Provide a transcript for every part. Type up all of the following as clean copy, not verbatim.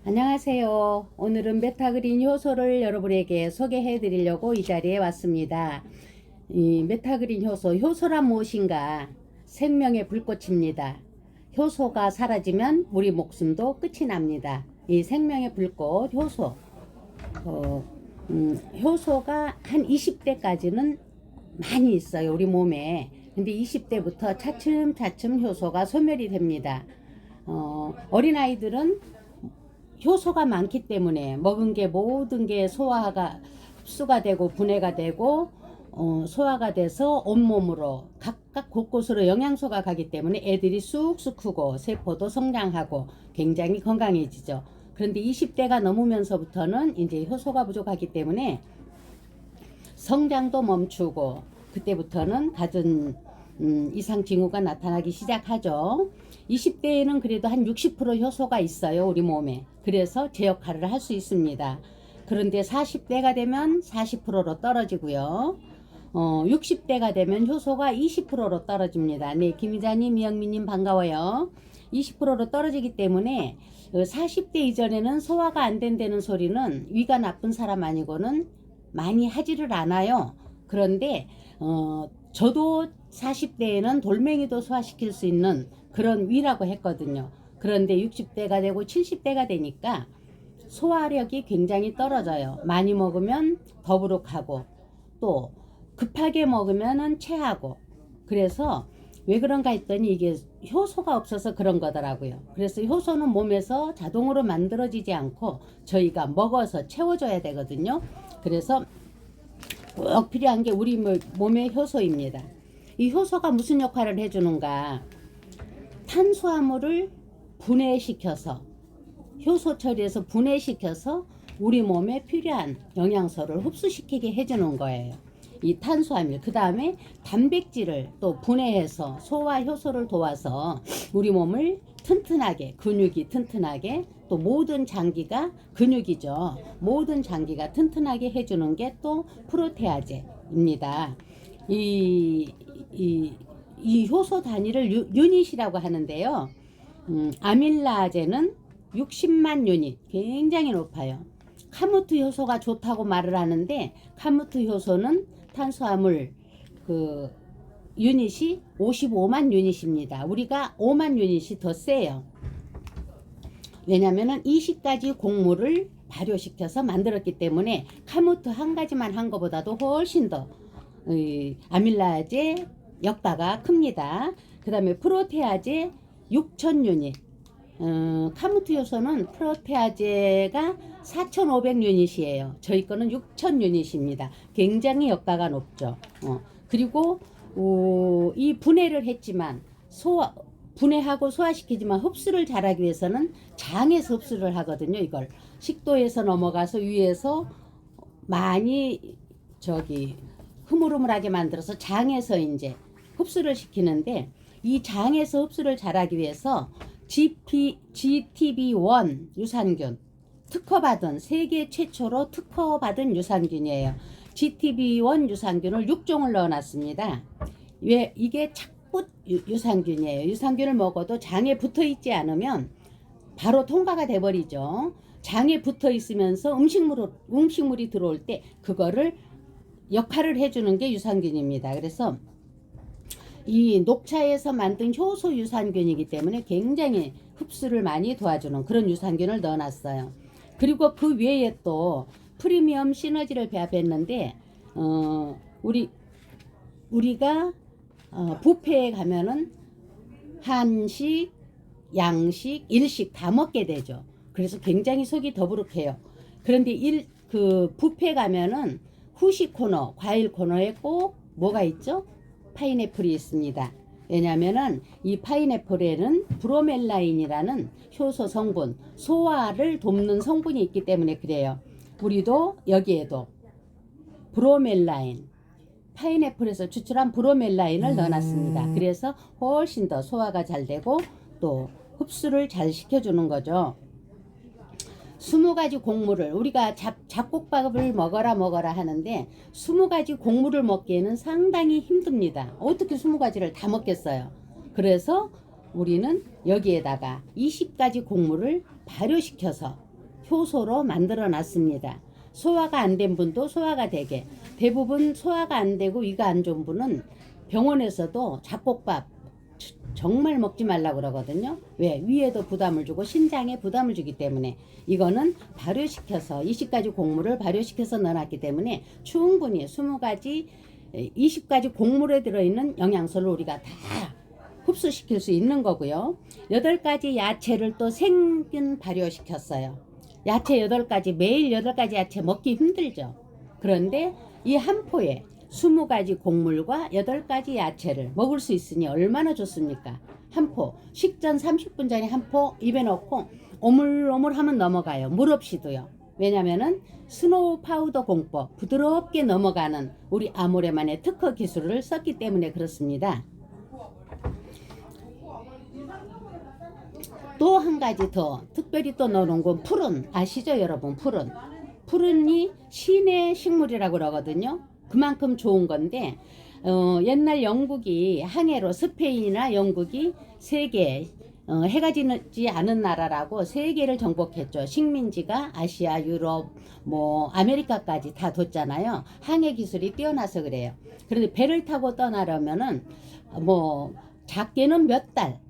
안녕하세요. 오늘은 메타그린 효소를 여러분에게 소개해 드리려고 이 자리에 왔습니다. 이 메타그린 효소, 효소란 무엇인가? 생명의 불꽃입니다. 효소가 사라지면 우리 목숨도 끝이 납니다. 이 생명의 불꽃, 효소. 효소가 한 20대까지는 많이 있어요, 우리 몸에. 근데 20대부터 차츰차츰 효소가 소멸이 됩니다. 어린아이들은 효소가 많기 때문에 먹은 게 모든 게 소화가 흡수가 되고 분해가 되고 소화가 돼서 온몸으로 각각 곳곳으로 영양소가 가기 때문에 애들이 쑥쑥 크고 세포도 성장하고 굉장히 건강해지죠. 그런데 20대가 넘으면서부터는 이제 효소가 부족하기 때문에 성장도 멈추고 그때부터는 갖은 이상 징후가 나타나기 시작하죠. 20대에는 그래도 한 60% 효소가 있어요, 우리 몸에. 그래서 제 역할을 할 수 있습니다. 그런데 40대가 되면 40%로 떨어지고요. 60대가 되면 효소가 20%로 떨어집니다. 네, 김희자님, 이영민님 반가워요. 20%로 떨어지기 때문에 40대 이전에는 소화가 안 된다는 소리는 위가 나쁜 사람 아니고는 많이 하지를 않아요. 그런데 저도 40대에는 돌멩이도 소화시킬 수 있는 그런 위라고 했거든요. 그런데 60대가 되고 70대가 되니까 소화력이 굉장히 떨어져요. 많이 먹으면 더부룩하고 또 급하게 먹으면 체하고. 그래서 왜 그런가 했더니 이게 효소가 없어서 그런 거더라고요. 그래서 효소는 몸에서 자동으로 만들어지지 않고 저희가 먹어서 채워줘야 되거든요. 그래서 꼭 필요한 게 우리 몸의 효소입니다. 이 효소가 무슨 역할을 해주는가? 탄수화물을 분해시켜서 효소 처리해서 분해시켜서 우리 몸에 필요한 영양소를 흡수시키게 해주는 거예요. 이 탄수화물, 그 다음에 단백질을 또 분해해서 소화 효소를 도와서 우리 몸을 튼튼하게, 근육이 튼튼하게, 또 모든 장기가 근육이죠. 모든 장기가 튼튼하게 해주는 게 또 프로테아제입니다. 이 효소 단위를 유닛이라고 하는데요. 아밀라제는 60만 유닛, 굉장히 높아요. 카무트 효소가 좋다고 말을 하는데 카무트 효소는 탄수화물 유닛이 55만 유닛입니다. 우리가 5만 유닛이 더 세요. 왜냐면은 20가지 곡물을 발효시켜서 만들었기 때문에 카무트 한 가지만 한 것보다도 훨씬 더 아밀라제 역다가 큽니다. 그 다음에 프로테아제 6천 유닛. 카무트 효소는 프로테아제가 4,500 유닛이에요. 저희 거는 6,000 유닛입니다. 굉장히 역가가 높죠. 그리고 이 분해를 했지만 분해하고 소화시키지만 흡수를 잘하기 위해서는 장에서 흡수를 하거든요. 이걸 식도에서 넘어가서 위에서 많이 흐물흐물하게 만들어서 장에서 이제 흡수를 시키는데 이 장에서 흡수를 잘하기 위해서 GTB1 유산균 특허받은 세계 최초로 특허받은 유산균이에요. GTB1 유산균을 6종을 넣어놨습니다. 왜 이게 착붙 유산균이에요. 유산균을 먹어도 장에 붙어있지 않으면 바로 통과가 돼버리죠. 장에 붙어있으면서 음식물이 들어올 때 그거를 역할을 해주는 게 유산균입니다. 그래서 이 녹차에서 만든 효소 유산균이기 때문에 굉장히 흡수를 많이 도와주는 그런 유산균을 넣어놨어요. 그리고 그 외에 또 프리미엄 시너지를 배합했는데 우리가 뷔페에 가면은 한식, 양식, 일식 다 먹게 되죠. 그래서 굉장히 속이 더부룩해요. 그런데 뷔페 가면은 후식 코너, 과일 코너에 꼭 뭐가 있죠? 파인애플이 있습니다. 왜냐면은 이 파인애플에는 브로멜라인이라는 효소 성분, 소화를 돕는 성분이 있기 때문에 그래요. 우리도 여기에도 브로멜라인, 파인애플에서 추출한 브로멜라인을 넣어놨습니다. 그래서 훨씬 더 소화가 잘 되고 또 흡수를 잘 시켜주는 거죠. 20가지 곡물을 우리가 잡곡밥을 먹어라 하는데 20가지 곡물을 먹기에는 상당히 힘듭니다. 어떻게 20가지를 다 먹겠어요. 그래서 우리는 여기에다가 20가지 곡물을 발효시켜서 효소로 만들어 놨습니다. 소화가 안 된 분도 소화가 되게, 대부분 소화가 안 되고 위가 안 좋은 분은 병원에서도 잡곡밥 정말 먹지 말라고 그러거든요. 왜? 위에도 부담을 주고 신장에 부담을 주기 때문에. 이거는 발효시켜서 20가지 곡물을 발효시켜서 넣어놨기 때문에 충분히 20가지 20가지 곡물에 들어있는 영양소를 우리가 다 흡수시킬 수 있는 거고요. 8가지 야채를 또 생균 발효시켰어요. 야채 8가지, 매일 8가지 야채 먹기 힘들죠. 그런데 이 한 포에 20가지 곡물과 8가지 야채를 먹을 수 있으니 얼마나 좋습니까? 한 포, 식전 30분 전에 한 포 입에 넣고 오물오물 하면 넘어가요. 물 없이도요. 왜냐면은 스노우 파우더 공법, 부드럽게 넘어가는 우리 아모레만의 특허 기술을 썼기 때문에 그렇습니다. 또 한 가지 더 특별히 또 넣어놓은 건 푸른, 아시죠 여러분? 푸른이 신의 식물이라고 그러거든요. 그만큼 좋은 건데 옛날 영국이 항해로 스페인이나 영국이 세계 해가 지지 않은 나라라고 세계를 정복했죠. 식민지가 아시아, 유럽, 뭐 아메리카까지 다 뒀잖아요. 항해 기술이 뛰어나서 그래요. 그런데 배를 타고 떠나려면은 뭐 작게는 몇 달,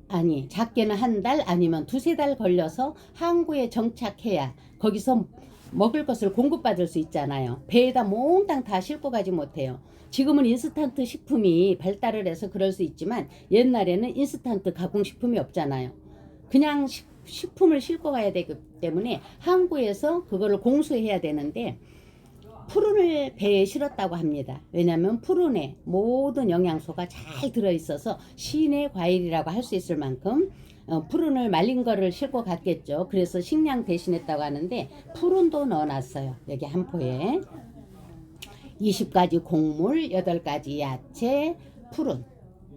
아니 작게는 한 달 아니면 2~3달 걸려서 항구에 정착해야 거기서 먹을 것을 공급받을 수 있잖아요. 배에다 몽땅 다 싣고 가지 못해요. 지금은 인스턴트 식품이 발달을 해서 그럴 수 있지만 옛날에는 인스턴트 가공식품이 없잖아요. 그냥 식품을 싣고 가야 되기 때문에 항구에서 그거를 공수해야 되는데 푸른을 배에 실었다고 합니다. 왜냐하면 푸른에 모든 영양소가 잘 들어있어서 신의 과일이라고 할 수 있을 만큼 푸른을 말린 거를 싣고 갔겠죠. 그래서 식량 대신했다고 하는데 푸른도 넣어놨어요. 여기 한 포에 20가지 곡물, 8가지 야채, 푸른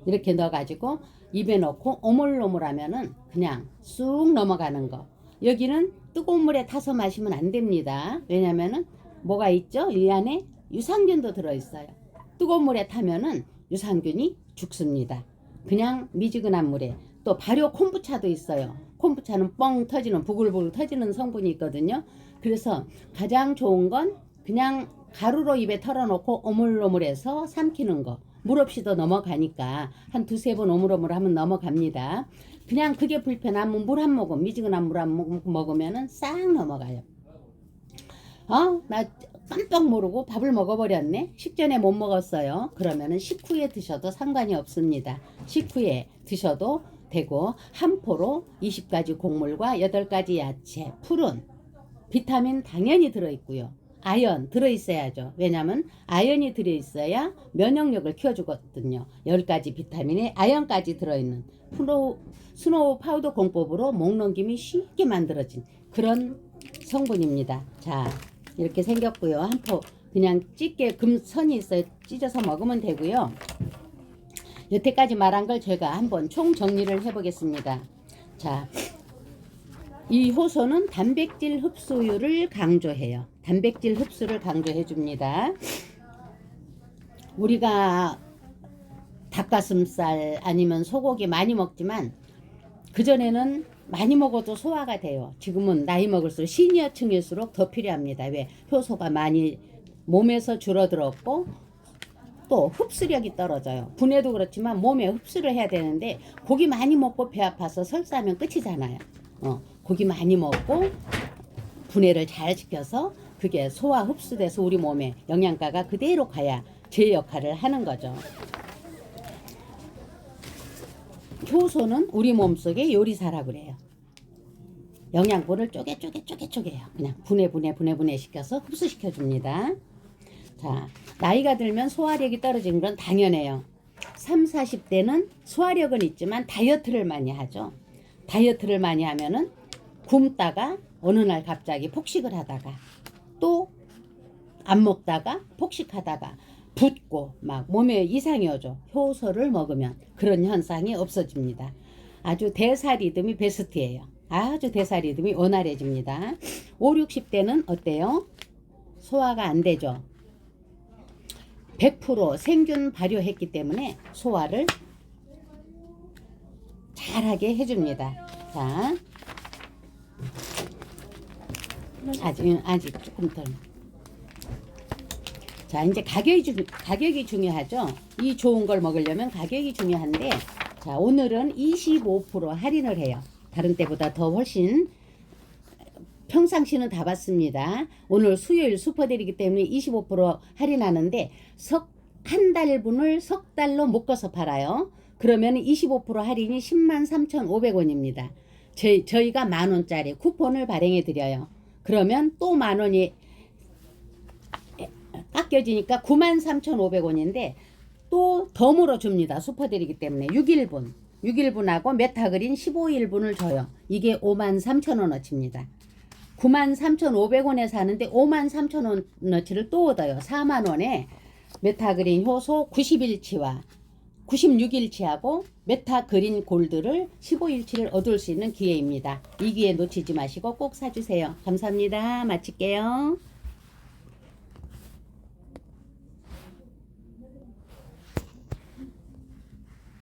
이렇게 넣어가지고 입에 넣고 오물오물하면은 그냥 쑥 넘어가는 거. 여기는 뜨거운 물에 타서 마시면 안 됩니다. 왜냐면은 뭐가 있죠? 이 안에 유산균도 들어있어요. 뜨거운 물에 타면은 유산균이 죽습니다. 그냥 미지근한 물에. 또 발효 콤부차도 있어요. 콤부차는 뻥 터지는 부글부글 터지는 성분이 있거든요. 그래서 가장 좋은 건 그냥 가루로 입에 털어놓고 오물오물해서 삼키는 거. 물 없이도 넘어가니까 한 2~3번 오물오물 하면 넘어갑니다. 그냥 그게 불편하면 물 한 모금, 미지근한 물 한 모금 먹으면 싹 넘어가요. 나 깜빡 모르고 밥을 먹어버렸네. 식전에 못 먹었어요. 그러면은 식후에 드셔도 상관이 없습니다. 식후에 드셔도 되고 한 포로 20가지 곡물과 8가지 야채, 푸른, 비타민 당연히 들어있고요. 아연 들어있어야죠. 왜냐하면 아연이 들어있어야 면역력을 키워주거든요. 10가지 비타민에 아연까지 들어있는 스노우 파우더 공법으로 목 넘김이 쉽게 만들어진 그런 성분입니다. 자, 이렇게 생겼고요. 한 포 그냥 찢게 금선이 있어요. 찢어서 먹으면 되고요. 여태까지 말한 걸 제가 한번 총 정리를 해보겠습니다. 자, 이 효소는 단백질 흡수율을 강조해요. 단백질 흡수를 강조해 줍니다. 우리가 닭가슴살 아니면 소고기 많이 먹지만 그전에는 많이 먹어도 소화가 돼요. 지금은 나이 먹을수록 시니어층일수록 더 필요합니다. 왜? 효소가 많이 몸에서 줄어들었고 또 흡수력이 떨어져요. 분해도 그렇지만 몸에 흡수를 해야 되는데 고기 많이 먹고 배 아파서 설사하면 끝이잖아요. 고기 많이 먹고 분해를 잘 시켜서 그게 소화 흡수돼서 우리 몸에 영양가가 그대로 가야 제 역할을 하는 거죠. 효소는 우리 몸속의 요리사라고 그래요. 영양분을 쪼개요. 그냥 분해 시켜서 흡수시켜 줍니다. 자, 나이가 들면 소화력이 떨어지는 건 당연해요. 30~40대는 소화력은 있지만 다이어트를 많이 하죠. 다이어트를 많이 하면은 굶다가 어느 날 갑자기 폭식을 하다가 또 안 먹다가 폭식하다가 붓고 막 몸에 이상이 오죠. 효소를 먹으면 그런 현상이 없어집니다. 아주 대사 리듬이 베스트예요. 아주 대사 리듬이 원활해집니다. 50~60대는 어때요? 소화가 안 되죠. 100% 생균 발효했기 때문에 소화를 잘하게 해줍니다. 자, 아직 조금 더. 자, 이제 가격이 중요하죠. 이 좋은 걸 먹으려면 가격이 중요한데, 자, 오늘은 25% 할인을 해요. 다른 때보다 더 훨씬. 평상시는 다 받습니다. 오늘 수요일 슈퍼데이이기 때문에 25% 할인하는데, 한 달분을 석 달로 묶어서 팔아요. 그러면 25% 할인이 103,500원입니다. 저희가 10,000원짜리 쿠폰을 발행해 드려요. 그러면 또 10,000원이 깎여지니까 93,500원인데 또 더 물어줍니다. 슈퍼데이이기 때문에 6일분하고 메타그린 15일분을 줘요. 이게 53,000원어치입니다. 93,500원에 사는데 53,000원어치를 또 얻어요. 4만원에 메타그린 효소 90일치와 96일치하고 메타그린 골드를 15일치를 얻을 수 있는 기회입니다. 이 기회 놓치지 마시고 꼭 사주세요. 감사합니다. 마칠게요.